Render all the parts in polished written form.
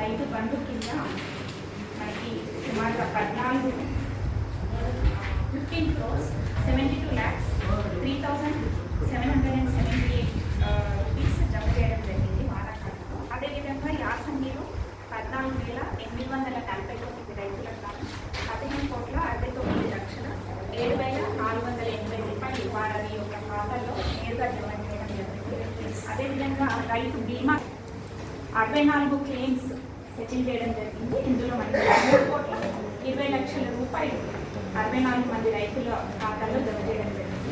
రైతు బంధు కింద మనకి సుమారుగా 15,72,3,778 రూపీస్ జమ చేయడం జరిగింది వానాకాలంలో. అదేవిధంగా యాసంగిలో 14,849 రైతులకు 15,69,780,480 రూపాయలు వారి యొక్క ఖాతాలో నేరుగా జమ చేయడం జరిగింది. అదేవిధంగా రైతు బీమా 64 క్లెయిమ్స్ సెటిల్ చేయడం జరిగింది. ఇందులో మనకి 3,20,00,000 రూపాయలు 64 మంది రైతుల ఖాతాలో జమ చేయడం జరిగింది.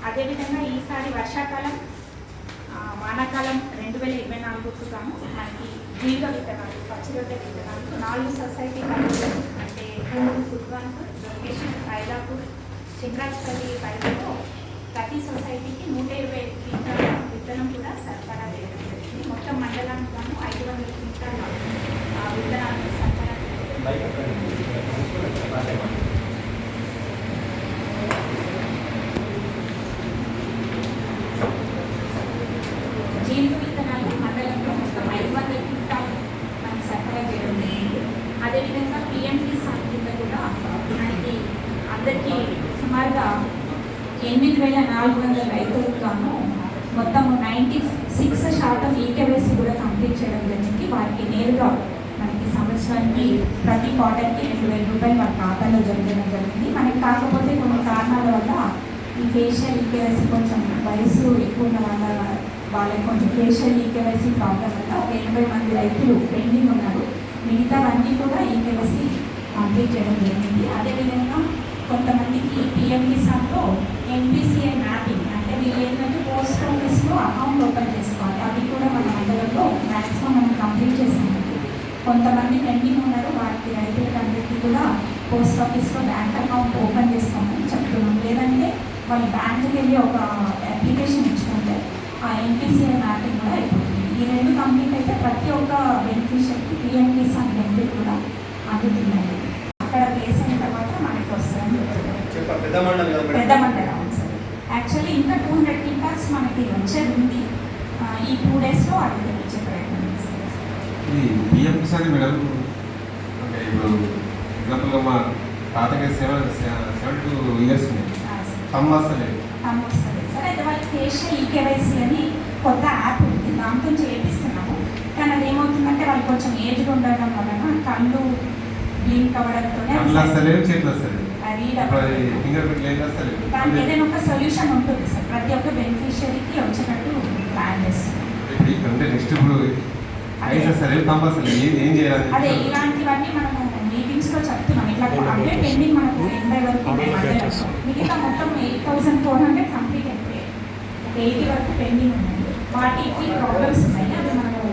అదేవిధంగా ఈసారి వర్షాకాలం వానాకాలం 2024కు గాను మనకి జీవిత విత్తనాలు, పచ్చిరొట్టె విత్తనాలు 4 సొసైటీ పరిధిలో అంటే సుద్వాన్పూర్, జొకేషన్, ఐలాపూర్, చింద్రాజ్పల్లి పరిధిలో ప్రతి సొసైటీకి 120 క్వింటాల విత్తనం కూడా సరఫరా చేయడం జరిగింది. మొత్తం మండలానికి గాను 500 క్వింటాల విత్తనాలను సరఫరా జీవిత విత్తనాలు మండలంలో మొత్తం 500 క్వింటాలు మనం సరఫరా చేయడం జరిగింది. అదేవిధంగా పిఎం కిసాన్ కింద కూడా మనకి అందరికీ సుమారుగా 8,400 రైతులకు గాను మొత్తం 96% ఈకేవైసీ కూడా కంప్లీట్ చేయడం జరిగింది. వారికి నేరుగా మనకి సంవత్సరానికి ప్రతి క్వార్టర్కి 2,000 రూపాయలు వారి ఖాతాలో జరగడం జరిగింది. మనకి కాకపోతే కొన్ని కారణాల వల్ల ఈ ఫేషియల్ ఈకేవైసీ కొంచెం వయసు ఎక్కువ ఉన్న వాళ్ళకి కొంచెం ఫేషియల్ ఈకేవైసీ ప్రాబ్లం వల్ల 80 మంది రైతులు పెండింగ్ ఉన్నారు. మిగతావన్నీ కూడా ఈకేవైసీ కంప్లీట్ చేయడం జరిగింది. అదేవిధంగా కొంతమందికి పిఎం కిసాన్లో ఎన్పిసిఐ మ్యాపింగ్ అంటే వీళ్ళు ఏంటంటే పోస్ట్ ఆఫీస్లో అకౌంట్ ఓపెన్ చేసుకోవాలి. అవి కూడా మన మండలంలో మ్యాక్సిమం మనం కంప్లీట్ చేసాము. కొంతమంది పెండింగ్ ఉన్నారు. వారికి రైతులకు అందరికీ కూడా పోస్ట్ ఆఫీస్లో బ్యాంక్ అకౌంట్ ఓపెన్ చేసుకోమని చెప్తున్నాం. లేదంటే వాళ్ళు బ్యాంకుకి వెళ్ళి ఒక అప్లికేషన్ ఇచ్చుకుంటే ఆ ఎన్పిసిఐ మ్యాపింగ్ కూడా అయిపోతుంది. ఈ 2 కంప్లీట్ అయితే ప్రతి ఒక్క బెనిఫిషియర్కి పిఎం కిసాన్ బెనిఫిట్ కూడా అందుతుందండి. అక్కడ ప్లేస్ అయిన తర్వాత మనకి వస్తుంది పెద్ద మండలం సార్. యాక్చువల్లీ ఇంకా 200 క్వింటాల్స్ మనకి వచ్చేది ఉంది. ఈ 2 డేస్లో అది వచ్చే ప్రయత్నం చేస్తారు. పిఎం కిసాన్ మేడం అంటే ఇప్పుడు ఎగ్జాంపుల్గా మా తాతకి 72 ఇయర్స్ ఉన్నాయి. వస్తుంది సార్. అయితే వాళ్ళకి ఫేషియల్ ఈకేవైసీ అని కొత్త యాప్ ఉంది, దాంతో చేపిస్తున్నాము. కానీ అది ఏమవుతుందంటే వాళ్ళు కొంచెం ఏజ్డ్ ఉండడం వలన కళ్ళు బ్లింక్ అవ్వడంతోనే దానికి ఏదైనా ఒక సొల్యూషన్ ఉంటుంది సార్. ప్రతి ఒక్క బెనిఫిషియరీకి వచ్చేటట్టు ప్లాన్ చేస్తున్నాం. అదే ఇలాంటివన్నీ మనము మీటింగ్స్లో చెప్తున్నాం. ఇట్లా అప్డేట్ పెండింగ్ మనకు 80 వరకు మిగతా మొత్తం 8,400 కంప్లీట్ అయిపోయాయి. 80 వరకు పెండింగ్ ఉన్నాయి. వాటికి ప్రాబ్లమ్స్ ఉన్నాయి, అవి మనము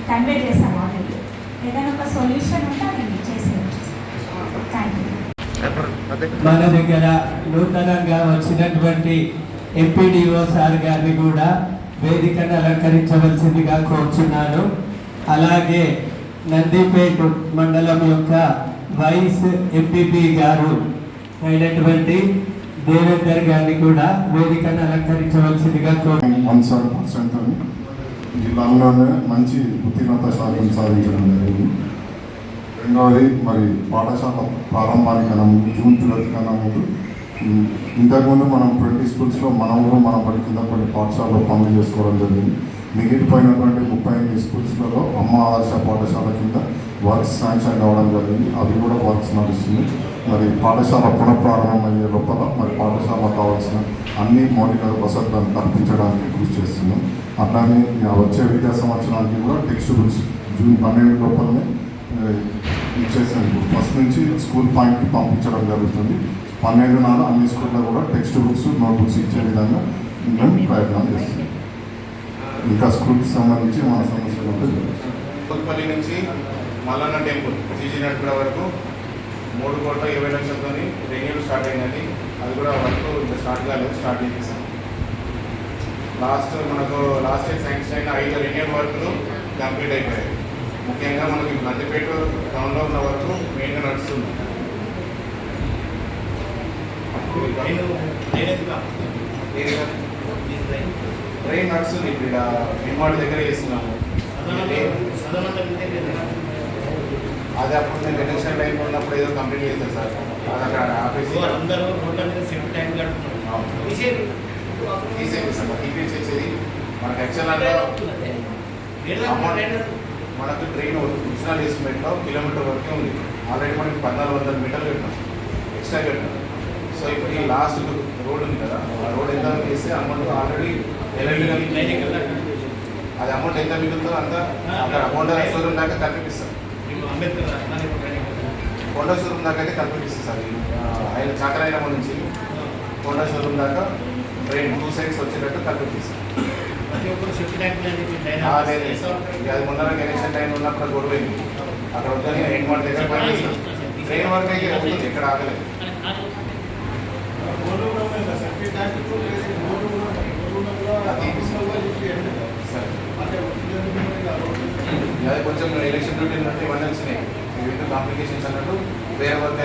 కన్వే చేసాము ఆల్రెడీ. ఏదైనా ఒక సొల్యూషన్ ఉంటే అది చేసేయచ్చు. Thank you. మన దగ్గర నూతనంగా వచ్చినటువంటి ఎంపీడీఓ సార్ గారిని కూడా వేదికను అలంకరించవలసిందిగా కోరుచున్నాను. అలాగే నందిపేట మండలం యొక్క వైస్ ఎంపీపీ గారు అయినటువంటి దేవేందర్ గారిని కూడా వేదికను అలంకరించవలసిందిగా కోరుచున్నాను. జిల్లాలోనే మంచి ఉత్తీర్ణత శాతం సాధించడం జరిగింది. రెండవది మరి పాఠశాల ప్రారంభానికన్నా ముందు జూన్ 12 కన్నా ముందు ఇంతకుముందు మనం 20 స్కూల్స్లో మనం బడి కింద కొన్ని పాఠశాలలో పనులు చేసుకోవడం జరిగింది. మిగిలిపోయినటువంటి 38 స్కూల్స్లలో అమ్మ ఆదర్శ పాఠశాల కింద వర్క్స్ శాంక్షన్ కావడం జరిగింది. అవి కూడా వర్క్స్ నడుస్తుంది. మరి పాఠశాల పునఃప్రారంభం అయ్యే లోపల మరి పాఠశాల కావాల్సిన అన్ని మౌలిక వసతులను కల్పించడానికి కృషి చేస్తున్నాం. అట్లానే వచ్చే విద్యా సంవత్సరానికి కూడా టెక్స్ట్ బుక్స్ జూన్ 12 లోపలనే ఇచ్చేసాను. ఫస్ట్ నుంచి స్కూల్ పాయింట్కి పంపించడం జరుగుతుంది. 12 నాడు అన్ని స్కూల్లో కూడా టెక్స్ట్ బుక్స్, నోట్ బుక్స్ ఇచ్చే విధంగా మేము ప్రయత్నం చేస్తున్నాం. ఇంకా స్కూల్కి సంబంధించి మన సమస్యలు ఉంటుంది. కొత్తపల్లి నుంచి మల్లన్న టెంపుల్ జీజీ నడుపుల వరకు 3,20,00,000 రెన్యూల్ స్టార్ట్ అయిందండి. అది కూడా వర్క్ ఇంకా స్టార్ట్ కాలేదు, స్టార్ట్ చేసేసాం. మనకు లాస్ట్ ఇయర్ శాంక్షన్ అయిన 5 రెన్యూల్ వర్క్లు కంప్లీట్ అయిపోయాయి. ముఖ్యంగా మనకి నందిపేట టౌన్లో ఉన్న వరకు మెయిన్గా నడుస్తుంది. ట్రైన్ నడుస్తుంది. ఇప్పుడు ఇక్కడ విమాడి దగ్గర చేస్తున్నాము. అది అప్పుడు నేను ఎలక్షన్ టైం ఉన్నప్పుడు ఏదో కంప్లీట్ చేస్తాను సార్. అది అక్కడ ఆఫీస్ తీసేది సార్, తీసేసేది మనకు యాక్చువల్గా మనకు ట్రైన్ ఇన్స్టాల్ ఎస్టిమేట్లో కిలోమీటర్ వరకే ఉంది. ఆల్రెడీ మనకి 1400 మీటర్లు పెట్టాం, ఎక్స్ట్రా పెట్టాం. సో ఇప్పుడు ఈ లాస్ట్ రోడ్ ఉంది కదా, ఆ రోడ్ ఎంత చేస్తే అమౌంట్ ఆల్రెడీ అది అమౌంట్ ఎంత మిగులుతుందో అంతా అక్కడ అమౌంట్ షోరూమ్ దాకా కల్పిస్తాం. కొండ షోరూమ్ దాకా అయితే కల్పిస్తాం సార్. ఆయన చాకరాయనమ్మ నుంచి కొండ షోరూమ్ దాకా ట్రైన్ 2 సైడ్స్ వచ్చేటట్టు కల్పిస్తాం. అది మొన్న ఎలక్షన్ టైం ఉన్నప్పుడు గొడవైంది. అక్కడ వద్దని హెడ్ మార్ట్ దగ్గర ట్రైన్ వరకు అయితే అవుతుంది, ఎక్కడ ఆగలేదు. అది కొంచెం ఎలక్షన్ డ్యూటీ అంటే ఇవన్నీ వచ్చినాయి, వివిధ కాంప్లికేషన్స్ అన్నట్టు వేరే వర్క్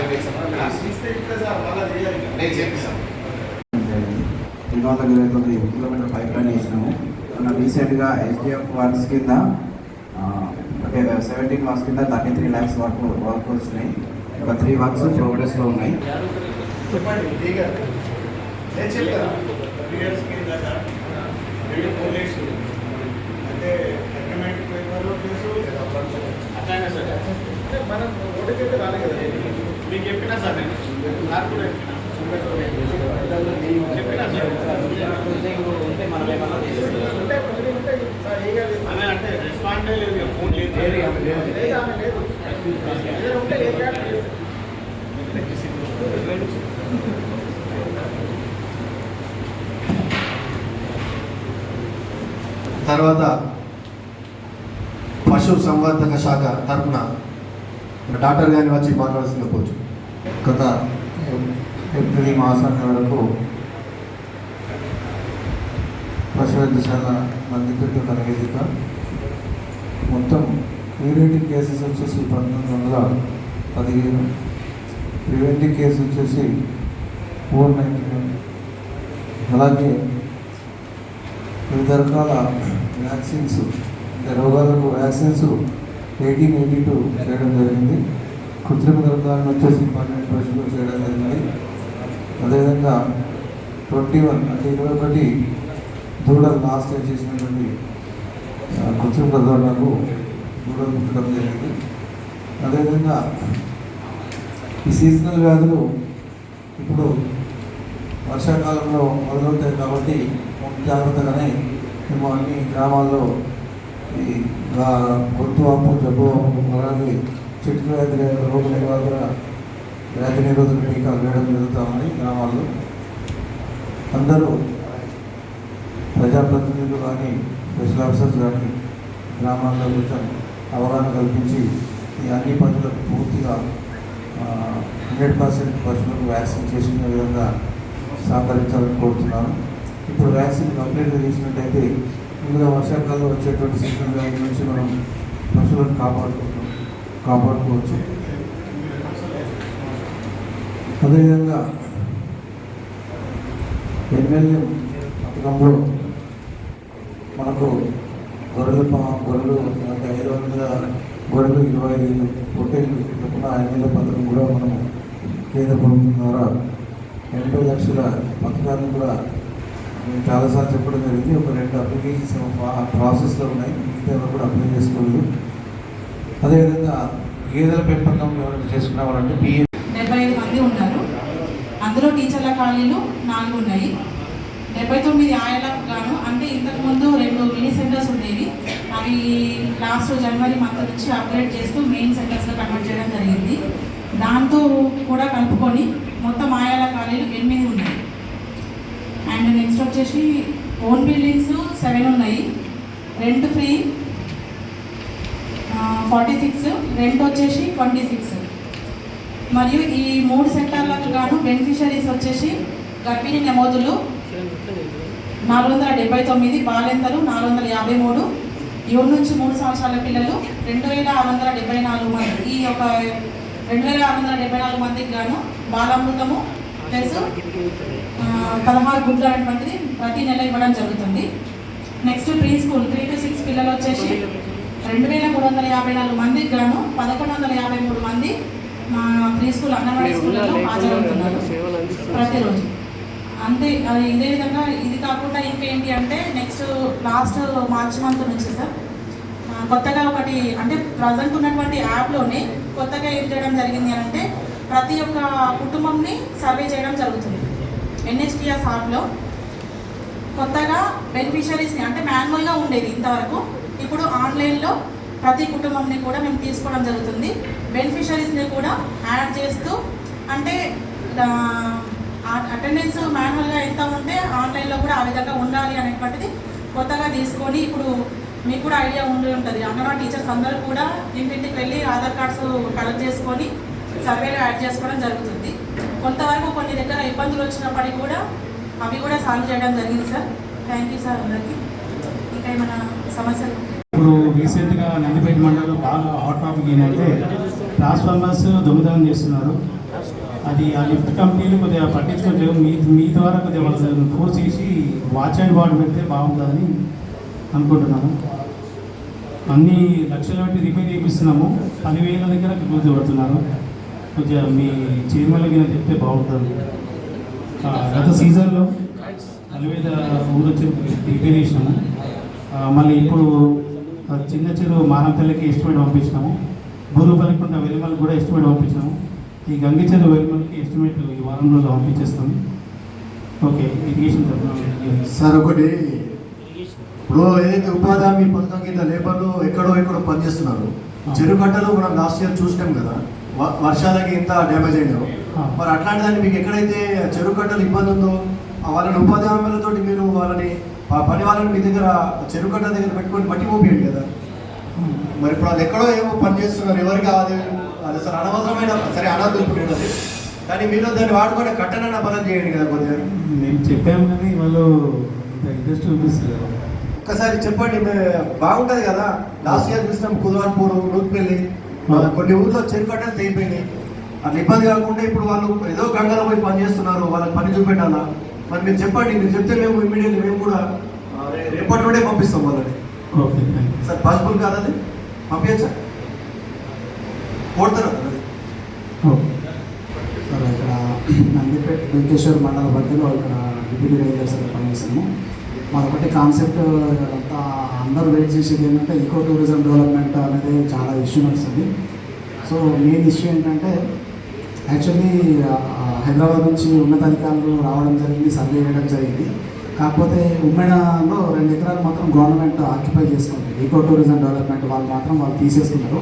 నేను చేపిస్తాను. 329 కిలోమీటర్ పైప్ లైన్ వేసినాము. మన రీసెంట్గా SDF వర్క్స్ కింద 17 వర్క్స్ కింద 33 lakhs వరకు వర్క్ వచ్చినాయి. ఒక 3 వర్క్స్ ప్రోగ్రెస్లో ఉన్నాయి. మనం ఓటుకైతే రాలేదు కదా, మీకు చెప్పినా సార్ నేను నాకు కూడా చెప్పినా సార్ అంటే రెస్పాండే లేదు, ఫోన్ లేదు, తర్వాత పశు సంవర్ధక శాఖ తరఫున డాక్టర్ గారిని వచ్చి మాట్లాడాల్సింది పోవచ్చు. గత ఏప్రిల్ మాసాన్ని వరకు పశు వైద్యశాల మందిపేట నివేదిక మొత్తం క్యూరేటివ్ కేసెస్ వచ్చేసి 1915, ప్రివెంటివ్ కేసు వచ్చేసి 491. అలాగే వివిధ రకాల వ్యాక్సిన్స్, రోగాలకు వ్యాక్సిన్స్ 1882 చేయడం జరిగింది. కృత్రిమ గర్భధారణ వచ్చేసి 12 పశువులు చేయడం జరిగింది. అదేవిధంగా 21 అంటే 21 దూడలు లాస్ట్ చేసినటువంటి కృత్రిమ గర్భధారణకు దూడలు పుట్టడం జరిగింది. అదేవిధంగా ఈ సీజనల్ వ్యాధులు ఇప్పుడు వర్షాకాలంలో మొదలవుతాయి కాబట్టి జాగ్రత్తగానే మేము అన్ని గ్రామాల్లో ఈ గొంతు వాపు, జబ్బు వాపు, అలాగే చెట్టు వ్యాధి రోగ నివారణ వ్యాధి నిరోధక టీకాలు వేయడం జరుగుతామని గ్రామాల్లో అందరూ ప్రజాప్రతినిధులు కానీ స్పెషల్ ఆఫీసర్స్ కానీ గ్రామాల్లో కొంచెం అవగాహన కల్పించి ఈ అన్ని పశువులకు పూర్తిగా 100% పశువులకు వ్యాక్సిన్ చేసిన విధంగా సహకరించాలని కోరుతున్నాను. ఇప్పుడు వ్యాక్సిన్ కంప్లీట్గా చేసినట్టయితే ముందుగా వర్షాకాలంలో వచ్చేటువంటి సీజనల్ వ్యాధి నుంచి మనం పశువులను కాపాడుకోవచ్చు. అదేవిధంగా ఎమ్మెల్యే పథకంలో మనకు గొర్రెలు 500 గొర్రెలు 25 పొట్టేళ్ళు చొప్పున ఎమ్మెల్యే పథకం కూడా మనము కేంద్ర ప్రభుత్వం ద్వారా 80 లక్షల పథకాలను కూడా నేను చాలాసార్లు చెప్పడం జరిగింది. ఒక 2 అప్లికేషన్స్ ప్రాసెస్లో ఉన్నాయి, మిగతా కూడా అప్లై చేసుకోలేదు. అదేవిధంగా గేదెల పెంపకం ఎవరైనా చేసుకున్న వాళ్ళంటే 75 మంది ఉన్నారు. అందులో టీచర్ల ఖాళీలు 4 ఉన్నాయి. 79 ఆయలకు గాను, అంటే ఇంతకుముందు 2 మినీ సెంటర్స్ ఉండేవి, అవి లాస్ట్ జనవరి మంత్ నుంచి అప్గ్రేడ్ చేస్తూ మెయిన్ సెంటర్స్లో కన్వర్ట్ చేయడం జరిగింది. దాంతో కూడా కలుపుకొని మొత్తం ఆయాల ఖాళీలు 8 ఉన్నాయి. అండ్ నెక్స్ట్ వచ్చేసి ఓన్ బిల్డింగ్స్ 7 ఉన్నాయి. రెంట్ ఫ్రీ 46, రెంట్ వచ్చేసి 26. మరియు ఈ 3 సెక్టార్లకు గాను బెనిఫిషరీస్ వచ్చేసి గర్భిణీ నమోదులు 479, బాలింతలు 453, 7 నుంచి 3 సంవత్సరాల పిల్లలు 2674 మంది. ఈ యొక్క 2674 మందికి గాను బాలామృతము ప్లస్ 16 గుడ్లు అనేటువంటిది ప్రతి నెల ఇవ్వడం జరుగుతుంది. నెక్స్ట్ ప్రీ స్కూల్ 3 to 6 పిల్లలు వచ్చేసి 2354 మందికి గాను 1153 మంది మా ప్రీ స్కూల్ అంగన్వాడీ స్కూళ్ళలో హాజరవుతున్నారు ప్రతిరోజు. అంతే ఇదే విధంగా ఇది కాకుండా ఇంకేంటి అంటే నెక్స్ట్ లాస్ట్ మార్చ్ మంత్ నుంచి సార్ కొత్తగా ఒకటి అంటే ప్రజెంట్ ఉన్నటువంటి యాప్లోనే కొత్తగా ఏం చేయడం జరిగింది అంటే ప్రతి ఒక్క కుటుంబంని సర్వే చేయడం జరుగుతుంది. NHTS యాప్లో కొత్తగా బెనిఫిషరీస్ని అంటే మాన్యువల్గా ఉండేది ఇంతవరకు, ఇప్పుడు ఆన్లైన్లో ప్రతి కుటుంబంని కూడా మేము తీసుకోవడం జరుగుతుంది. బెనిఫిషరీస్ని కూడా యాడ్ చేస్తూ అంటే అటెండెన్స్ మాన్యువల్గా ఎంత ఉంటే ఆన్లైన్లో కూడా ఆ విధంగా ఉండాలి అనేటువంటిది కొత్తగా తీసుకొని ఇప్పుడు మీకు కూడా ఐడియా ఉండి ఉంటుంది. అంగన్వాడీ టీచర్స్ అందరూ కూడా ఇంటింటికి వెళ్ళి ఆధార్ కార్డ్స్ కలెక్ట్ చేసుకొని సర్వేలో యాడ్ చేసుకోవడం జరుగుతుంది. కొంతవరకు కొన్ని దగ్గర ఇబ్బందులు వచ్చినప్పటికీ కూడా అవి కూడా సాల్వ్ చేయడం జరిగింది సార్. థ్యాంక్ యూ సార్ అందరికీ. ఇంకా ఏమైనా సమస్యలు? ఇప్పుడు రీసెంట్గా నందిపేట మండలంలో బాగా హాట్ టాపిక్ ఏంటంటే ట్రాన్స్ఫార్మర్స్ దొంగతనం చేస్తున్నారు. అది ఆ లిఫ్ట్ కంపెనీలు కొద్దిగా పట్టించుకోలేదు. మీ ద్వారా కొద్దిగా వాళ్ళు ఫోర్స్ చేసి వాచ్ అండ్ వార్డ్ పెడితే బాగుంటుందని అనుకుంటున్నాను. అన్ని లక్షలు పెట్టి రిపేర్ చేపిస్తున్నాము, 10,000 దగ్గర క్లోజ్ పడుతున్నారు. కొద్దిగా మీ చైర్మన్లకి చెప్తే బాగుంటుంది. గత సీజన్లో 40,000 ఊరు వచ్చి రిపేర్ చేసినాము. మళ్ళీ ఇప్పుడు చిన్న చెరువు మానంపల్లికి ఎస్టిమేట్ పంపించినాము. బూరుపల్లికుంట వెలిమల్కి కూడా ఎస్టిమేట్ పంపించినాము. ఈ గంగి చెరువు వెలిమల్కి ఎస్టిమేట్ ఈ వారం రోజులు పంపించేస్తాము. ఓకే, ఇరిగేషన్ సార్ ఒకటి ఇప్పుడు ఏదైతే ఉపాధి హామీ పథకం కింద లేబర్లు ఎక్కడో పనిచేస్తున్నారు. చెరువు కట్టలు మనం లాస్ట్ ఇయర్ చూసినాం కదా, వర్షాలకి ఇంత డ్యామేజ్ అయినారు. మరి అట్లాంటి దాన్ని మీకు ఎక్కడైతే చెరువు కట్టలు ఇబ్బంది ఉందో వాళ్ళని ఉపాధి హామీలతో మీరు వాళ్ళని పని వాళ్ళని మీ దగ్గర చెరువు కట్టల దగ్గర పెట్టుకొని మట్టి పోపియండి కదా. మరి ఇప్పుడు వాళ్ళు ఎక్కడో ఏమో పని చేస్తున్నారు, ఎవరికి అది అసలు అనవసరమైన సరే అనాథులు, కానీ మీరు దాన్ని వాడుకుంటే కట్టనైనా బలం చేయండి కదా కొద్దిగా. మేము చెప్పాము కానీ వాళ్ళు ఇంట్రెస్ట్ చూపిస్తారు. ఒక్కసారి చెప్పండి, బాగుంటుంది కదా. లాస్ట్ ఇయర్ చూసినాం కుదవాల్పూర్, నూతిపల్లి, కొన్ని ఊర్లో చెరువు కట్టలు తెగిపోయినాయి. అట్లా ఇబ్బంది కాకుండా ఇప్పుడు వాళ్ళు ఏదో గంగలో పోయి పని చేస్తున్నారు, వాళ్ళకి పని చూపెట్టాలా. మరి మీరు చెప్పండి, మీరు చెప్తే మేము ఇమీడియట్లీ మేము కూడా రేపటి నుండే పంపిస్తాం వాళ్ళని. ఓకే సార్ పాసిబుల్ కాదని పంపించా కోడతారు సార్. ఇక్కడ నందిపేట వెంకటేశ్వర మండల పరిధిలో ఇక్కడ డిప్యూటీ రైల్వేస్గా పనిచేస్తాము. మరొకటి కాన్సెప్ట్ అంతా అందరూ వెయిట్ చేసేది ఏంటంటే ఈకో టూరిజం డెవలప్మెంట్ అనేది చాలా ఇష్యూ నడుస్తుంది. సో మెయిన్ ఇష్యూ ఏంటంటే యాక్చువల్లీ హైదరాబాద్ నుంచి ఉన్నతాధికారులు రావడం జరిగింది, సర్వే చేయడం జరిగింది. కాకపోతే ఉమ్మెడలో 2 ఎకరాలు మాత్రం గవర్నమెంట్ ఆక్యుపై చేసుకుంటుంది. ఈకో టూరిజం డెవలప్మెంట్ వాళ్ళు తీసేస్తున్నారు.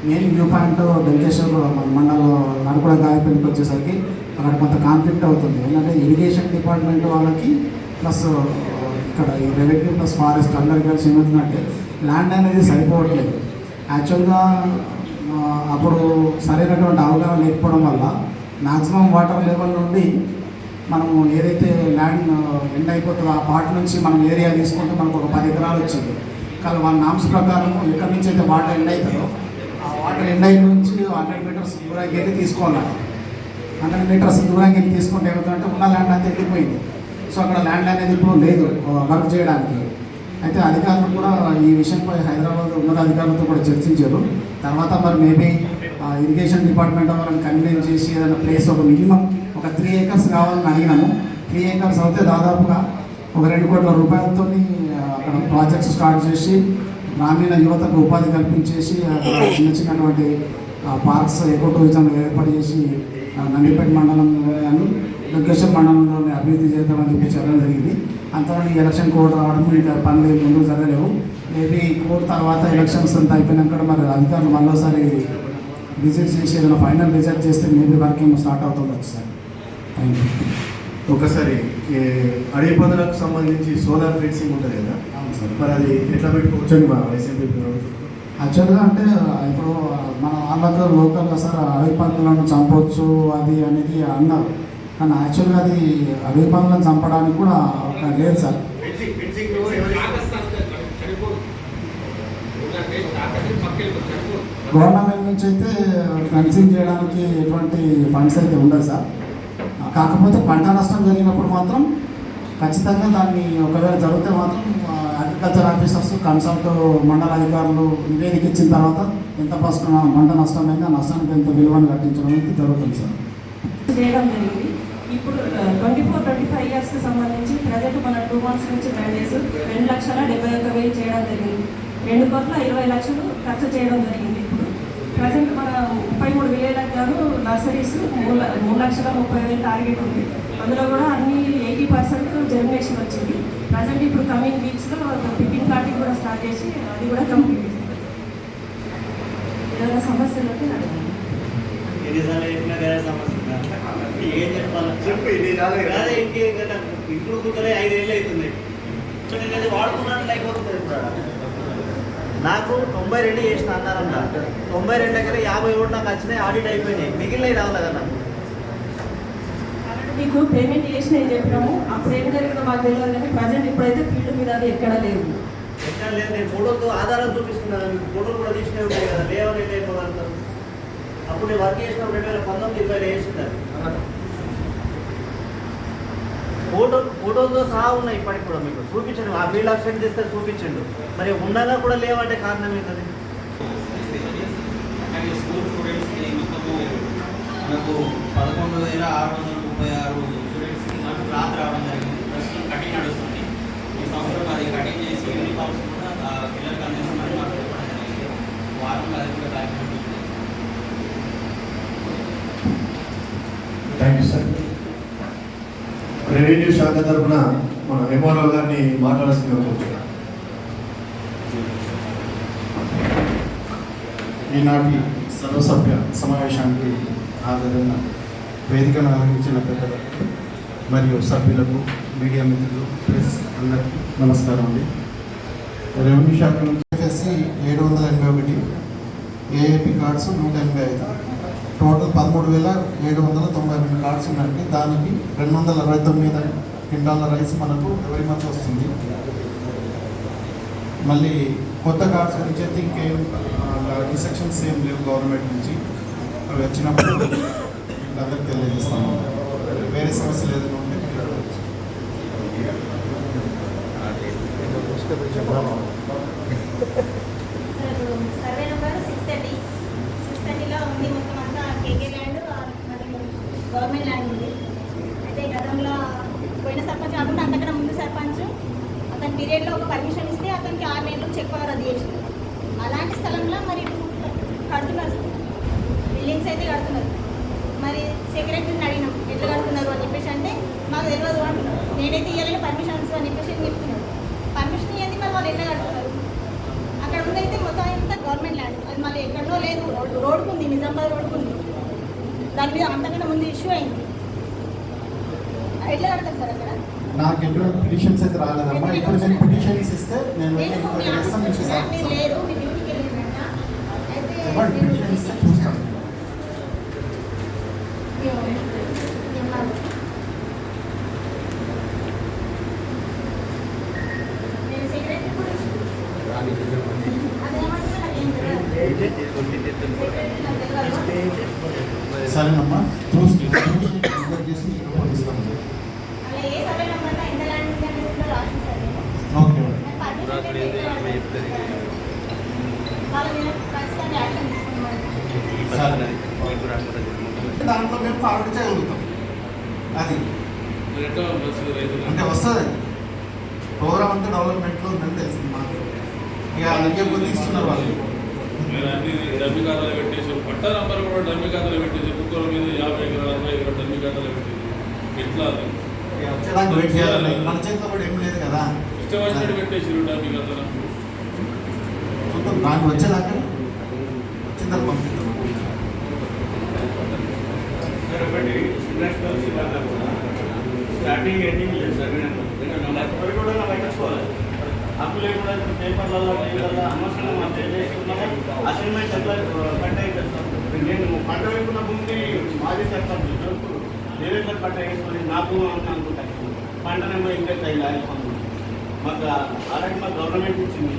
మెయిన్ వ్యూ పాయింట్ వెంకటేశ్వర మండలం నడుకుడ గాయపల్లికి వచ్చేసరికి అక్కడ కొంత కాన్ఫ్లిక్ట్ అవుతుంది. ఏంటంటే ఇరిగేషన్ డిపార్ట్మెంట్ వాళ్ళకి ప్లస్ ఇక్కడ ఈ రెవెన్యూ ప్లస్ ఫారెస్ట్ అందరు కలిసి ఏమవుతుందంటే ల్యాండ్ అనేది సరిపోవట్లేదు. యాక్చువల్గా అప్పుడు సరైనటువంటి అవగాహన లేకపోవడం వల్ల మ్యాక్సిమం వాటర్ లెవెల్ నుండి మనము ఏదైతే ల్యాండ్ ఎండ్ అయిపోతుందో ఆ పార్ట్ నుంచి మనం ఏరియా తీసుకుంటే మనకు ఒక 10 ఎకరాలు వచ్చింది. కానీ వాళ్ళ నామ్స్ ప్రకారం ఎక్కడి నుంచి అయితే వాటర్ ఎండ్ అవుతుందో ఆ వాటర్ ఎండ్ అయిన నుంచి 100 మీటర్స్ దూరానికి వెళ్ళి తీసుకోవాలి. 100 మీటర్స్ దూరానికి వెళ్ళి తీసుకుంటే ఏమవుతుందంటే ఉన్న ల్యాండ్ అంతా వెళ్ళిపోయింది. సో అక్కడ ల్యాండ్ అనేది ఇప్పుడు లేదు వర్క్ చేయడానికి. అయితే అధికారులు కూడా ఈ విషయంపై హైదరాబాద్ ఉన్నత అధికారులతో కూడా చర్చించారు. తర్వాత మరి మేబీ ఇరిగేషన్ డిపార్ట్మెంట్ వాళ్ళని కన్వీన్స్ చేసి ఏదైనా ప్లేస్ ఒక మినిమం ఒక 3 acres కావాలని అడిగినాము. 3 acres అయితే దాదాపుగా ఒక 2 కోట్ల రూపాయలతో అక్కడ ప్రాజెక్ట్స్ స్టార్ట్ చేసి గ్రామీణ యువతకు ఉపాధి కల్పించేసి చిన్నటువంటి పార్క్స్ ఎకో టూరిజం ఏర్పాటు చేసి నందిపేట మండలంలో కానీ వెంకటేశ్వర మండలంలోని అభివృద్ధి చేద్దామని చెప్పి చెప్పడం జరిగింది. అంతలోని ఎలక్షన్ కోడ్ రావడం ఇంకా పనులు ముందుకు జరగలేవు. మేబీ కోడ్ తర్వాత ఎలక్షన్స్ అంతా అయిపోయినాక మరి అధికారులు మళ్ళీసారి విజిట్ చేసి ఏదైనా ఫైనల్ రిజల్ట్ చేస్తే మేబీ వర్కింగ్ స్టార్ట్ అవుతుంది సార్. Thank you. ఒకసారి అడవి పనులకు సంబంధించి సోలార్ ఫెన్సింగ్ ఉంటుంది కదా, మరి అది ఎట్లా పెట్టుకోవచ్చు అని మా వైసీపీ యాక్చువల్గా అంటే ఇప్పుడు మన వాళ్ళతో లోకల్గా సార్ అడవి పందులను చంపవచ్చు అది అనేది అన్నారు. కానీ యాక్చువల్గా అది అడవి పందులను చంపడానికి కూడా లేదు సార్. గవర్నమెంట్ నుంచి అయితే ఫెన్సింగ్ చేయడానికి ఎటువంటి ఫండ్స్ అయితే ఉండదు సార్. కాకపోతే పంట నష్టం జరిగినప్పుడు మాత్రం ఖచ్చితంగా దాన్ని ఒకవేళ జరిగితే మాత్రం అగ్రికల్చర్ ఆఫీసర్స్ కన్సల్ట్ మండల అధికారులు నివేదిక ఇచ్చిన తర్వాత ఎంత పంట నష్టమైంది, ఆ నష్టానికి ఎంత విలువను కట్టించడం అనేది జరుగుతుంది సార్. చేయడం జరిగింది. ఇప్పుడు 24-25 ఇయర్స్కి సంబంధించి ప్రజెంట్ మన 2 months నుంచి మ్యారేజ్ 2,71,000 చేయడం జరిగింది. 2,20,00,000 ఖర్చు చేయడం జరిగింది. ఇప్పుడు ప్రజెంట్ మన 33,000 గాను నర్సరీస్ 3,30,000 టార్గెట్ ఉంది. అందులో కూడా అన్ని 80% జర్మినేషన్ వచ్చింది. ప్రజెంట్ ఇప్పుడు కమింగ్ వీక్స్లో పికింగ్ కార్టింగ్ కూడా స్టార్ట్ చేసి అది కూడా కంప్లీట్ చేస్తుంది. ఏదైనా సమస్యలు ఉంటే అడగండి. ఏం చెప్పాలి చెప్పు. అదే ఇంకేం కదా, ఇప్పుడు కుట్టలే 5 ఏళ్ళు అవుతుంది. వాడుకున్నట్లు అయిపోతుంది. నాకు 92 చేసిన అన్నారన్న, 92 దగ్గర 50 కూడా నాకు వచ్చినాయి, ఆడిట్ అయిపోయినాయి, మిగిలినవి రావాలి కదా నాకు. మీకు పేమెంట్ చేసిన ఏం చెప్పినాము, అప్పుడు ఏం జరిగిందో మాకు తెలియదు. కానీ ప్రజెంట్ ఇప్పుడైతే ఫీల్డ్ మీద అది ఎక్కడ లేదు. ఎక్కడ లేదు. నేను ఫోటోతో ఆధారం చూపిస్తున్నాను, ఫోటోలు కూడా తీసినవి ఉంటాయి కదా, లేవని అయిపోగలుగుతారు. అప్పుడు నేను వర్క్ చేసిన 2019-20 చేసింటారు. ఫోటోతో సహా ఉన్నాయి ఇప్పటికి కూడా. మీకు చూపించండి, ఆ ఫీల్డ్ ఆప్షన్ చేస్తే చూపించండి. మరి ఉండగా కూడా లేవంటే కారణం ఏంటది? స్కూల్ స్టూడెంట్స్కి మొత్తము మనకు 11,636 స్టూడెంట్స్కి నాకు క్లాత్ రావడం జరిగింది. ప్రస్తుతం కటింగ్ నడుస్తుంది. ఈ సంవత్సరం అది కటింగ్ చేసి యూనిఫామ్స్ కూడా పిల్లలకు అందిస్తామని మాకు చెప్పడం జరిగింది. వారంలో అది కూడా కార్యక్రమం. Thank you sir. రెవెన్యూ శాఖ తరఫున మన ఎంఆర్ఓ గారిని మాట్లాడాల్సిందిగా కోరుతున్నాను. ఈనాటి సర్వసభ్య సమావేశానికి హాజరైన వేదికను అలంకరించిన పెద్దలకు మరియు సభ్యులకు, మీడియా మిత్రులు, ప్రెస్ అందరికీ నమస్కారం అండి. రెవెన్యూ శాఖ నుంచి వచ్చేసి 781, ఏఏపీ కార్డ్స్ 185, టోటల్ 13,792 కార్డ్స్ ఉన్నాయండి. దానికి 269 క్వింటాల రైస్ మనకు ఎవరి మంత్ వస్తుంది. మళ్ళీ కొత్త కార్డ్స్ గురించి అయితే ఇంకేం ఇన్స్ట్రక్షన్స్ ఏం లేవు గవర్నమెంట్ నుంచి. అవి వచ్చినప్పుడు అందరికి తెలియజేస్తాము. వేరే సమస్యలు ఏదైనా ఉంటే సర్వే నెంబర్ 630లో ఉంది. మొత్తం అంతా కేకే ల్యాండ్ మరియు గవర్నమెంట్ ల్యాండ్ ఉంది. అయితే గతంలో పోయిన సర్పంచ్ కాకుండా అంతకన్నా ముందు సర్పంచ్ అతని పీరియడ్లో ఒక పర్మిషన్ ఇస్తే అతనికి 6 నెలలు చెక్ పవర్ అది చేసింది. అలాంటి స్థలంలో మరి కడుతున్నారు, బిల్డింగ్స్ అయితే కడుతున్నారు. మరి సెక్రటరీని అడిగినాం ఎట్లా కడుతున్నారు అని చెప్పేసి అంటే మాకు తెలియదు అంటున్నారు. నేనైతే ఇవ్వాలని పర్మిషన్స్ అని చెప్పేసి చెప్తున్నాడు. పర్మిషన్ ఇవ్వండి, మరి వాళ్ళు ఎట్లా కడుతున్నారు? అక్కడ ఉందైతే మొత్తం అంతా గవర్నమెంట్ ల్యాండ్. అది మళ్ళీ ఎక్కడో లేదు, రోడ్కు ఉంది, నిజామాబాద్ రోడ్కు ఉంది. దాని మీద అంతకన్నా ముందు ఇష్యూ అయింది. ఎట్లా కడతారు సార్ అక్కడ? నాకు ఎటువంటి పిటిషన్స్ అయితే రాలేదమ్మా. ఇప్పుడు నేను పిటిషన్స్ ఇస్తే నేను లేదు, మీ డ్యూటీకి వెళ్ళిందంట. అయితే పిటిషన్ ఇస్తే చూస్తాను. నేను సెక్రటరీ కూడా అదేమంటున్నా ఏం సరేనమ్మా, చూసి చేసి పంపిస్తాను. అలా ఏ సర్వే నెంబర్ ఎంత ల్యాండ్ ఉంది అనేది కూడా రాసి సార్ నేను. ఓకే వాళ్ళ మీద ఖచ్చితంగా యాక్షన్ తీసుకున్నాం. దాంట్లో మేము ఫార్వర్డ్ చేయగలుగుతాం. అది అంటే వస్తుంది. ప్రోగ్రామ్ అంతా డెవలప్మెంట్లో ఉందని తెలిసింది మాకు. ఇక అలాగే కొద్ది ఇస్తున్నారు వాళ్ళు. మీరు అన్ని డమ్మి ఖాతాలు పెట్టేసి పట్టా నంబర్ కూడా డమ్మి ఖాతాలు పెట్టేసి కుక్కల మీద 50 ఎకరాలు 60 ఎకరాలు డమ్మి ఖాతాలు పెట్టేసి ఎట్లా అది వచ్చేదాకా వెయిట్ చేయాలి. మన చేతిలో కూడా ఏం లేదు కదా, ఇష్టం వచ్చినట్టు పెట్టేసి డమ్మి ఖాతాలు. నాకు వచ్చేదాకా వచ్చిన తర్వాత పంపిస్తాం. స్టార్టింగ్ ఎండింగ్ లేదు సార్. నేను కూడా పట్టించుకోవాలి. అప్పులే కూడా పేపర్లలో అనవసరంగా మనం చేస్తున్నాము. అసైన్మెంట్ ఎట్లా కట్ అయిపోతాం. నేను పంట వేసుకున్న భూమిని మాజీ సర్పంచ్ దేవేంద్ర పంట వేసుకొని నా భూమి అని అనుకుంటాను. పంటనేమో ఇంకెట్ అయ్యి మాకు ఆల్రెడీ మాకు గవర్నమెంట్ ఇచ్చింది.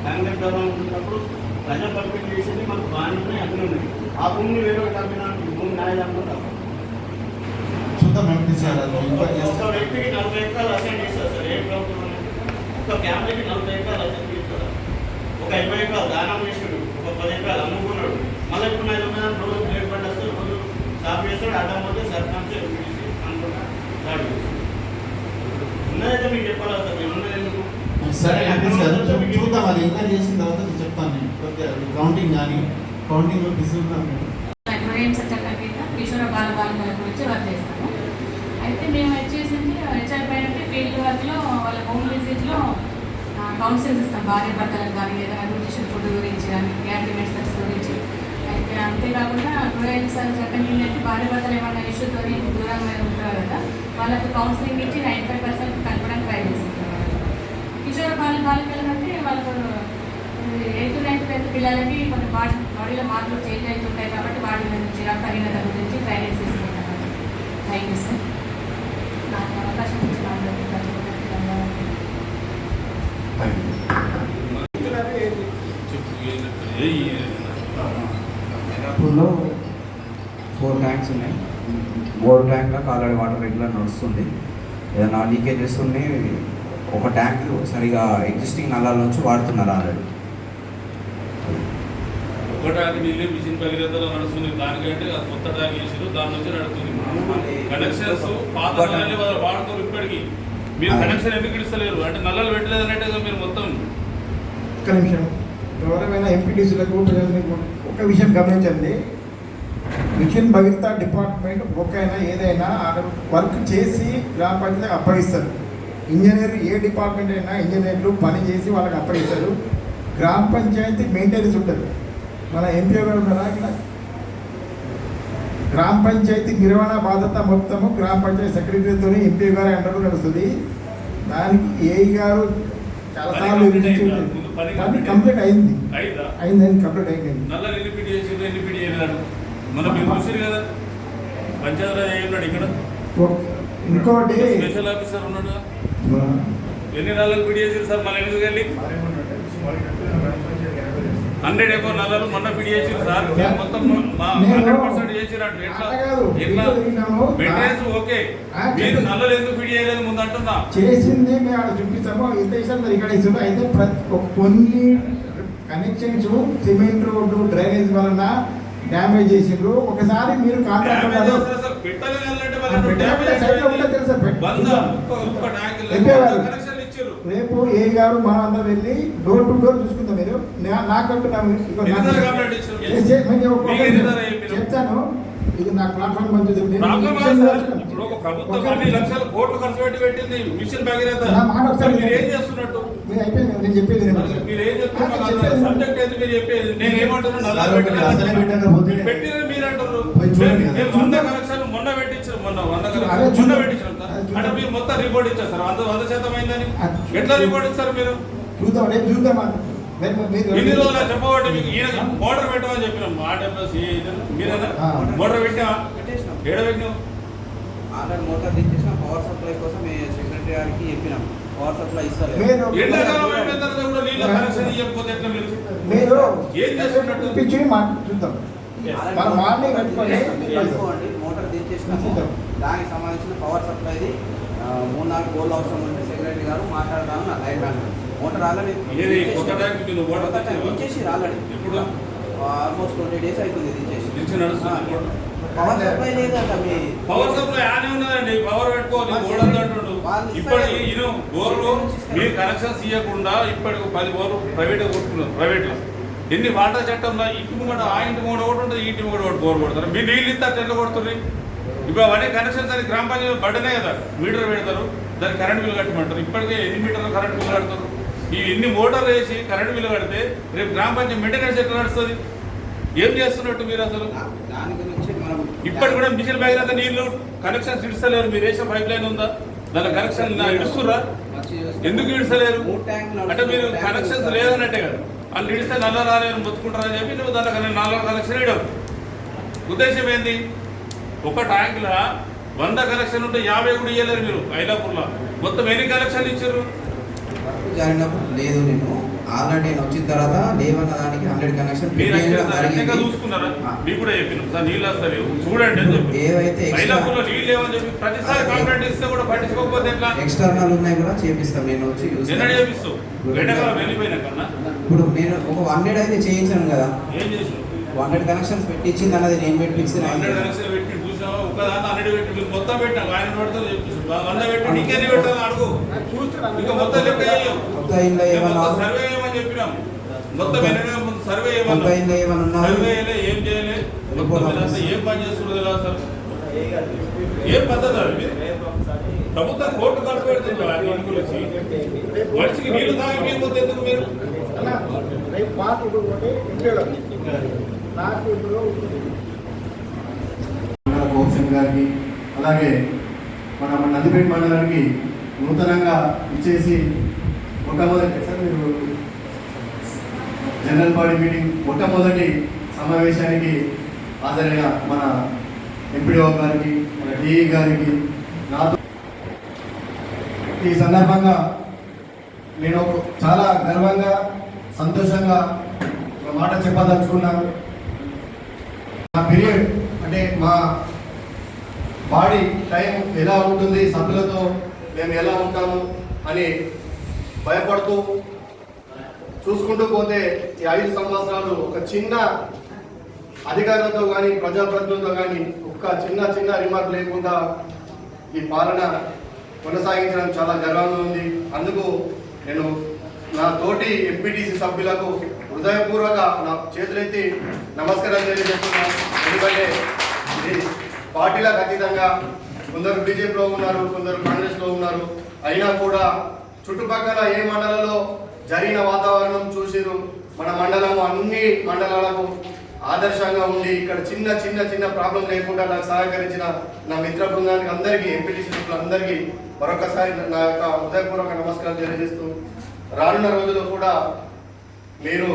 కాంగ్రెస్ గవర్నమెంట్ ఉన్నప్పుడు ప్రజా పరిపాలన చేసింది, మాకు బాగానే ఉన్నాయి, అన్నీ ఉన్నాయి. ఆ భూమిని వేరే అమ్మినా భూమి న్యాయదానం తప్ప. చూద్దాం ఏమిటి సార్. ఒక వ్యక్తికి 40 ఎకరాలు అసైన్ చేస్తారు సార్. ఏ ప్రభుత్వం ఒక ఫ్యామిలీకి 40 ఎకరాలు అసలు తీసుకోవాలి. ఒక 50 ఎకరాలు దానం చేసాడు, ఒక 10 ఎకరాలు అమ్ముకున్నాడు. మళ్ళీ ఇప్పుడు నా మీద రోజు ప్లేట్ పడి వస్తే రోజు షాప్ చేస్తాడు. అడ్డం పోతే సర్పంచ్ ఎంపీటీసీ అనుకుంటా దాడి ఉన్నదైతే మీకు చెప్పాలి సార్. మేము ఉన్నది ఎందుకు సరే చూద్దాం, అది ఇంకా చేసిన తర్వాత చెప్తాను నేను. కౌంటింగ్ కానీ కౌంటింగ్లో బిజీ ఉన్నాను. చట్టం కింద కిషోర బాలబాలికల గురించి వర్క్ చేస్తాము. అయితే మేము వచ్చేసింది హెచ్ఆర్ పైన ఫీల్డ్ వర్క్లో వాళ్ళ హోమ్ విజిట్లో కౌన్సిల్స్ ఇస్తాం. భార్య భర్తలకు కానీ ఏదైనా న్యూట్రిషన్ ఫుడ్ గురించి కానీ గ్యాస్ మెడిసిన్స్ గురించి. అయితే అంతేకాకుండా ప్రొవైడర్స్ చట్టం ఏంటంటే భార్య భర్తలు ఏమైనా ఇష్యూతో దూరంగా ఉంటారు కదా, వాళ్ళకు కౌన్సిలింగ్ ఇచ్చి 95% కలపడానికి ట్రై చేస్తుంటారు. కిషోర బాలికలు అంటే వాళ్ళకు 8th 9th 10th పిల్లలకి కొన్ని బాడీలో మార్పులు చేంజ్ అవుతుంటాయి కాబట్టి వాటి గురించి రక్తహీనత గురించి ట్రైనింగ్స్ తీసుకుంటాను. Thank you sir. నాకు అవకాశం మిర్యాపూర్లో 4 ట్యాంక్స్ ఉన్నాయి. 3 ట్యాంక్లకు ఆల్రెడీ వాటర్ రెగ్యులర్ నడుస్తుంది. ఏదైనా లీకేజెస్ ఉన్నాయి. ఒక ట్యాంక్ సరిగా ఎగ్జిస్టింగ్ నల్లాల నుంచి వాడుతున్నారు ఆల్రెడీ. ఒక ట్యాంక్ నీళ్ళు మిషన్ భగీరథలో నడుస్తుంది. దానికంటే అది కొత్త ట్యాంక్ వేసారు, దాని నుంచి నడుస్తుంది. కనెక్షన్స్ పాత వాడుతారు ఇప్పటికీ. మీరు కనెక్షన్ ఎందుకు ఇస్తలేరు అంటే నల్లలు పెట్టలేదు అన్నట్టుగా మీరు మొత్తం. ఒక్క నిమిషం, ఎవరైనా ఎంపీటీసీలకు ఒక విషయం గమనించండి. మిషన్ భగీరథ డిపార్ట్మెంట్ ఒక్కైనా ఏదైనా వర్క్ చేసి గ్రామ పంచాయతీకి అప్పగిస్తారు. ఇంజనీర్ ఏ డిపార్ట్మెంట్ అయినా ఇంజనీర్లు పని చేసి వాళ్ళకి అప్పగిస్తారు. గ్రామ పంచాయతీ మెయింటెనెన్స్ ఉంటుంది. మన ఎంపీ గారు ఉన్నారా ఇక్కడ? గ్రామ పంచాయతీ నిర్వహణ బాధ్యత మొత్తము గ్రామ పంచాయతీ సెక్రటరీతో ఎంపీ గారు అండర్లో నడుస్తుంది. దానికి ఏఈ గారు చాలాసార్లు పని కంప్లీట్ అయింది. కంప్లీట్ అయింది. ఇంకోటి స్పెషల్ ఆఫీసర్ ఉన్నాడు. ఎన్ని నల్లలు పిడి చేసారు సార్? మళ్ళీ ఎందుకు వెళ్ళి 100 ఎక్కువ నల్లలు మొన్న పిడి చేసారు సార్. మొత్తం 100% చేసినట్టు ఎట్లా మెయింటెనెన్స్ ఓకే. మీరు నల్లలు ఎందుకు పిడి చేయలేదు ముందు అంటున్నా. చేసింది మేము అక్కడ చూపిస్తాము. ఇంత ఇక్కడ ఇస్తుంది. అయితే కొన్ని కనెక్షన్స్ సిమెంట్ రోడ్డు డ్రైనేజ్ వలన డ్యామేజ్ చేసిండ్రు. ఒకసారి మీరు రేపు ఏ గారు మనం అందరూ వెళ్ళి డోర్ టు డోర్ చూసుకుందాం. మీరు నాకంటూ చెప్తాను. ఇది నా ప్లాట్ఫామ్ మంచిది. మీరు అయిపోయింది. నేను చెప్పేది మొన్న పెట్టించారు. మొన్న పెట్టించారు అంటే మీరు మొత్తం రిపోర్ట్ ఇచ్చేస్తారు. 100% అయిందని ఎట్లా రిపోర్ట్ ఇస్తారు మీరు? చూద్దాం, రేపు చూద్దామా. ఎన్ని రోజులు చెప్పబట్టి మీకు ఈయన మోటార్ పెట్టమని చెప్పినాం. మీరేనా మోటార్ పెట్టా? ఏడ పెట్టినాం? ఆల్రెడీ మోటార్ తెచ్చేసిన పవర్ సప్లై కోసం సెక్రటరీ గారికి చెప్పినాం. పవర్ సప్లై ఇస్తారు. ఎండాకాలం అయిపోయిన తర్వాత కూడా నీళ్ళ కనెక్షన్ ఇవ్వకపోతే ఎట్లా మీరు ఏం చేస్తున్నట్టు చూద్దాం. మోటార్ తెచ్చేసినాము. దానికి సంబంధించిన పవర్ సప్లైది 3-4 బోర్లు అవసరం ఉంటే సెక్రటరీ గారు మాట్లాడదాము. నా లైన్ మ్యాన్ మోటార్ ఆల్రెడీ దించేసి ఆల్రెడీ ఇప్పుడు ఆల్మోస్ట్ 20 days అవుతుంది దించేసి. పవర్ సప్లై లేదంట. మీ పవర్ సప్లై ఆనే ఉన్నదండి. పవర్ పెట్టుకోవాలి. ఇప్పటికి బోర్లు మీరు కనెక్షన్స్ ఇవ్వకుండా ఇప్పటికి 10 బోర్లు ప్రైవేట్ కొట్టుకున్నారు. ప్రైవేట్లో ఎన్ని వాటర్ చట్టంలో ఇంటి ముంగట ఆ ఇంటి ముంగట ఒకటి ఉంటుంది, ఈ ఇంటి ముంగట ఒకటి బోర్ కొడతారు. మీరు నీళ్ళు ఇస్తారు ఎట్లా కొడుతుంది? ఇప్పుడు అవన్నీ కనెక్షన్స్ అని గ్రామ పంచాయతీ బడ్డనే కదా. మీటర్ పెడతారు, దానికి కరెంట్ బిల్లు కట్టమంటారు. ఇప్పటికే ఎన్ని మీటర్లు కరెంట్ బిల్లు కడతారు? ఈ ఎన్ని మోటార్లు వేసి కరెంట్ బిల్లు కడితే రేపు గ్రామ పంచాయతీ మెయింటెనెన్స్ ఎట్లా నడుస్తుంది? ఏం చేస్తున్నట్టు మీరు అసలు? ఇప్పటి కూడా మిషన్ భగీరథ నీళ్లు కనెక్షన్స్ ఇడుస్తలేరు. మీరు వేసే పైప్ లైన్ ఉందా? దాని కనెక్షన్ ఇడుస్తురా? ఎందుకు ఇడుస్తలేరు అంటే మీరు కనెక్షన్స్ లేదన్నట్టే కదా. వాళ్ళు ఇడిస్తే నల్ల రాలేదని మొత్తుకుంటారని చెప్పి నువ్వు దానికి 4 కనెక్షన్ ఇవ్వడం ఉద్దేశం ఏంది? ఒక ట్యాంకులో 100 కనెక్షన్ ఉంటే 50 కూడా ఇవ్వలేరు మీరు. ఐలాపూర్లో మొత్తం ఎన్ని కనెక్షన్లు ఇచ్చారు? జరిగినప్పుడు లేదు. నేను ఆల్రెడీ నేను వచ్చిన తర్వాత లేవన్న దానికి 100 కనెక్షన్ చూసుకున్నారా? మీకు కూడా చెప్పినాం సార్, నీళ్ళు వస్తాయి చూడండి అని చెప్పి. ఏవైతే నీళ్ళు లేవని చెప్పి ప్రతిసారి కంప్లైంట్ ఇస్తే కూడా పట్టించుకోకపోతే ఎట్లా? ఎక్స్టర్నల్ ఉన్నాయి కూడా చేపిస్తాం. నేను వచ్చి చేపిస్తావు ఎండాకాలం వెళ్ళిపోయినా కన్నా. ఇప్పుడు నేను ఒక 100 అయితే చేయించాను కదా. ఏం చేసావు? 100 కనెక్షన్స్ పెట్టించింది అన్నది నేను పెట్టించిన. 100 కనెక్షన్ పెట్టి చూసావా? ఒకదాన్ని 100 పెట్టి మొత్తం పెట్టాం. ఆయన పెడతారు చెప్పేసి 100 పెట్టి నీకేది పెట్టాలి అడుగు. ఇంకా మొత్తం లెక్క సర్వే ఏమని చెప్పినాం. మొత్తం సర్వే సర్వే ఏం చేయలే, ఏం పని చేస్తున్నది ఎలా సార్? ఏం పద్ధతి అది? ప్రభుత్వం కోర్టు ఖర్చు పెడుతుంది మనిషికి నీళ్లు తాగిపోతే ఎందుకు మీరు? గోప్షన్ గారికి అలాగే మన నందిపేట మండలానికి నూతనంగా ఇచ్చేసి మొట్టమొదటి మీరు జనరల్ బాడీ మీటింగ్ మొట్టమొదటి సమావేశానికి హాజరైన మన ఎంపీడీఓ గారికి, మన డిఈ గారికి, నాతో ఈ సందర్భంగా నేను చాలా గర్వంగా సంతోషంగా ఒక మాట చెప్పదలుచుకున్నాను. మా పీరియడ్ అంటే మా బాడీ టైం ఎలా ఉంటుంది, సభ్యులతో మేము ఎలా ఉంటాము అని భయపడుతూ చూసుకుంటూ పోతే ఈ 5 సంవత్సరాలు ఒక చిన్న అధికారులతో కానీ ప్రజాప్రతినిధులతో కానీ ఒక్క చిన్న రిమార్క్ లేకుండా ఈ పాలన కొనసాగించడం చాలా గర్వంగా ఉంది. అందుకు నేను నా తోటి ఎంపీటీసీ సభ్యులకు హృదయపూర్వక నా చేతులెత్తి నమస్కారం తెలియజేస్తున్నాను. ఎందుకంటే ఇది పార్టీలకు అతీతంగా కొందరు బీజేపీలో ఉన్నారు, కొందరు కాంగ్రెస్లో ఉన్నారు. అయినా కూడా చుట్టుపక్కల ఏ మండలంలో జరిగిన వాతావరణం చూసిరు. మన మండలం అన్ని మండలాలకు ఆదర్శంగా ఉండి ఇక్కడ చిన్న ప్రాబ్లం లేకుండా నాకు సహకరించిన నా మిత్ర బృందానికి అందరికీ, ఎంపీటీసీ అందరికీ మరొకసారి నా యొక్క హృదయపూర్వక నమస్కారం తెలియజేస్తూ రానున్న రోజుల్లో కూడా మీరు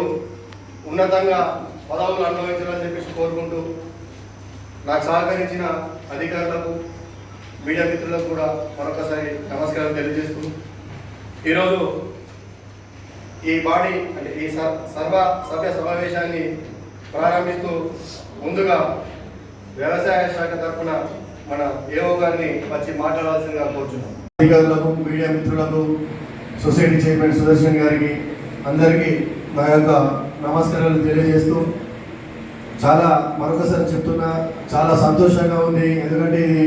ఉన్నతంగా పదవులు అనుభవించాలని చెప్పేసి కోరుకుంటూ నాకు సహకరించిన అధికారులకు, మీడియా మిత్రులకు కూడా మరొకసారి నమస్కారం తెలియజేస్తూ ఈరోజు ఈ బాడీ అంటే ఈ సభ్య సమావేశాన్ని ప్రారంభిస్తూ ముందుగా వ్యవసాయ శాఖ తరఫున మన ఏఓ గారిని వచ్చి మాట్లాడాల్సిందిగా కోరుచున్నాం. అధికారులకు, మీడియా మిత్రులకు, సొసైటీ చైర్మన్ సుదర్శన్ గారికి అందరికీ నా యొక్క నమస్కారాలు తెలియజేస్తూ మరొకసారి చెప్తున్నా చాలా సంతోషంగా ఉంది. ఎందుకంటే ఇది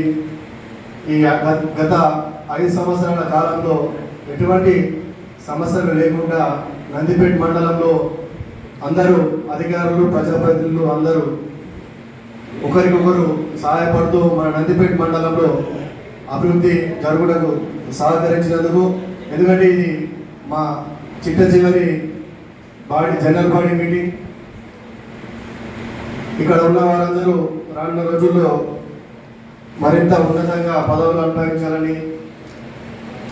ఈ గత 5 సంవత్సరాల కాలంలో ఎటువంటి సమస్యలు లేకుండా నందిపేట మండలంలో అందరూ అధికారులు, ప్రజాప్రతినిధులు అందరూ ఒకరికొకరు సహాయపడుతూ మన నందిపేట మండలంలో అభివృద్ధి జరుగుటకు సహకరించినందుకు. ఎందుకంటే ఇది మా చిట్ట చివరి జనరల్ బాడీ మీటింగ్. ఇక్కడ ఉన్న వారందరూ రానున్న రోజుల్లో మరింత ఉన్నతంగా పదవులు అనుభవించాలని,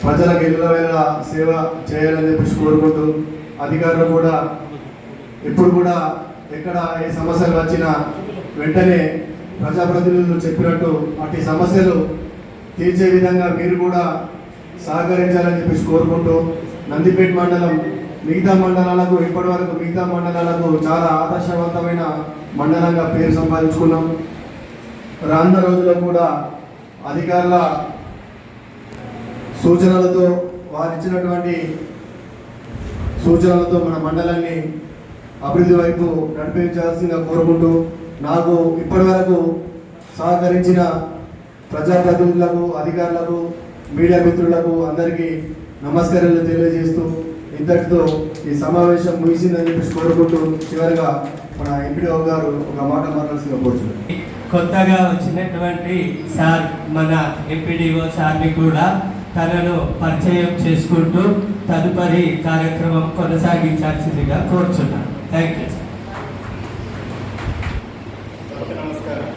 ప్రజలకు ఎల్లవేళ సేవ చేయాలని చెప్పేసి కోరుకుంటూ అధికారులు కూడా ఇప్పుడు కూడా ఎక్కడ ఏ సమస్యలు వచ్చినా వెంటనే ప్రజాప్రతినిధులు చెప్పినట్టు అట్టి సమస్యలు తీర్చే విధంగా మీరు కూడా సహకరించాలని చెప్పేసి కోరుకుంటూ నందిపేట మండలం మిగతా మండలాలకు ఇప్పటివరకు మిగతా మండలాలకు చాలా ఆదర్శవంతమైన మండలంగా పేరు సంపాదించుకున్నాం. రానున్న రోజుల్లో కూడా అధికారుల సూచనలతో వారు ఇచ్చినటువంటి సూచనలతో మన మండలాన్ని అభివృద్ధి వైపు నడిపించాల్సిందిగా కోరుకుంటూ నాకు ఇప్పటి వరకు సహకరించిన ప్రజాప్రతినిధులకు, అధికారులకు, మీడియా మిత్రులకు అందరికీ నమస్కారాలు తెలియజేస్తూ ఇంతటితో ఈ సమావేశం ముగిసిందని చెప్పేసి కోరుకుంటూ చివరిగా మన ఎంపీడీఓ గారు ఒక మాట మాట్లాడాల్సిందిగా కోరుచున్నారు. కొత్తగా వచ్చినటువంటి సార్ మన ఎంపీడీఓ సార్ని కూడా తనను పరిచయం చేసుకుంటూ తదుపరి కార్యక్రమం కొనసాగించాల్సిందిగా కోరుచున్నాను. Thank you sir. నమస్కారం.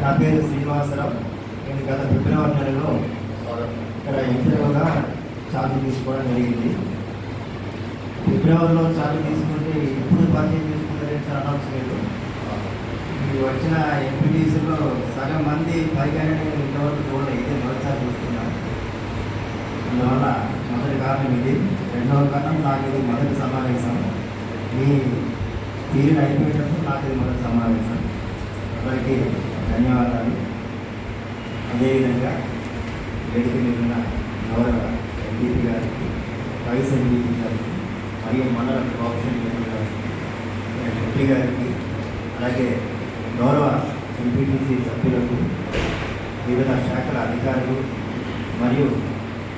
నా పేరు శ్రీనివాసరావు. నేను గత ఫిబ్రవరి నెలలో ఇక్కడ ఎంపీడీఓగా చార్జ్ తీసుకోవడం జరిగింది. ఫిబ్రవరిలో చార్జ్ తీసుకుంటే ఇప్పుడు పరిచయం తీసుకుంటే చాలా అనౌన్స్మెంట్. వచ్చిన ఎంపీటీసీలో సగం మంది పైగానే ఇంతవరకు చూడలేదు. ఇదే మొదటిసారి చూస్తున్నాను. అందువల్ల మొదటి కారణం ఇది. రెండవ కారణం నాకు ఇది మొదటి సమావేశం. మీ తీరిన అయిపోయేటప్పుడు నాకు ఇది మొదటి సమావేశం. అందరికీ ధన్యవాదాలు. అదేవిధంగా వేదిక మీద ఉన్న గౌరవ ఎంపీపీ గారికి, వైస్ ఎంపీపీ గారికి, మరియు మండల కోఆపరేషన్ గారికి, ఎంపీ గారికి, అలాగే గౌరవ ఎంపీటీసీ సభ్యులకు, వివిధ శాఖల అధికారులు మరియు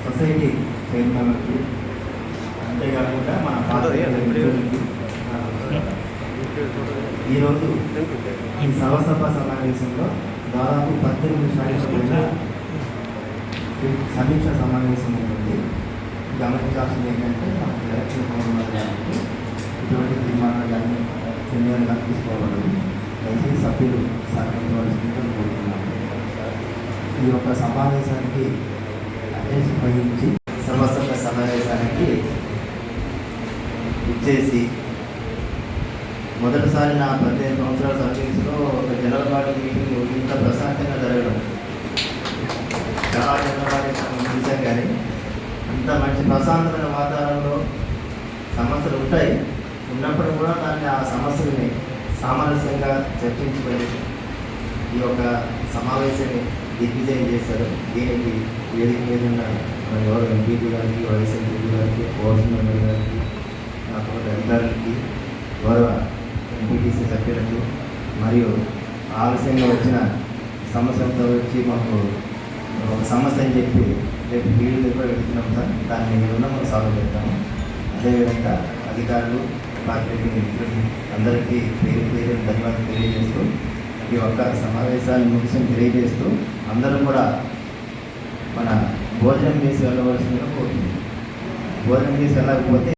సొసైటీ చైర్మన్లకు, అంతేకాకుండా మన ఈరోజు ఈ సర్వసభ సమావేశంలో దాదాపు 18 శాఖల సమీక్ష సమావేశం ఉంటుంది. గమనించాల్సింది ఏంటంటే మనకు ఎలక్షన్ కోవడానికి ఇటువంటి తీర్మానాలు కానీ నిర్ణయాలుగా తీసుకోవాలి. అయితే సభ్యులు సహకరించవలసిందిగా కోరుతున్నాను. ఈ యొక్క సమావేశానికి అధ్యక్షత వహించి సర్వసభ సమావేశానికి ఇచ్చేసి మొదటిసారి నా 15 సంవత్సరాల సర్వీస్లో ఒక జనరల్ బాడీ మీటింగ్ ఇంత ప్రశాంతంగా జరగడం చాలా జనరల్ బాడీ చూశాం. కానీ అంత మంచి ప్రశాంతమైన వాతావరణంలో సమస్యలు ఉంటాయి. ఉన్నప్పుడు కూడా దాన్ని ఆ సమస్యల్ని సామరస్యంగా చర్చించుకొని ఈ యొక్క సమావేశాన్ని దిగ్విజయం చేశారు. దీనికి వేదిక మీద ఉన్న మన గౌరవ ఎంపీపీ గారికి, వైస్ ఎంపీపీ గారికి, కోఆర్డినేషన్ మెంబర్ గారికి, నా తోటి అధికారులకి, గౌరవ ఎంపీటీసీ సభ్యులకు, మరియు ఆలస్యంగా వచ్చిన సమస్యలతో వచ్చి మాకు ఒక సమస్య అని చెప్పి రేపు ఫీల్డ్ కూడా వెళ్తున్నాం సార్. దాన్ని ఏమన్నా మనం సాల్వ్ చేస్తాము. అదేవిధంగా అధికారులు, మార్కెటింగ్ మిత్రులు అందరికీ పేరు పేరు ధన్యవాదాలు తెలియజేస్తూ ఈ ఒక్క సమావేశాన్ని ముగిసిన తెలియజేస్తూ అందరం కూడా మన భోజనం చేసి వెళ్ళవలసిందిగా కోరుతున్నాం. భోజనం చేసి వెళ్ళకపోతే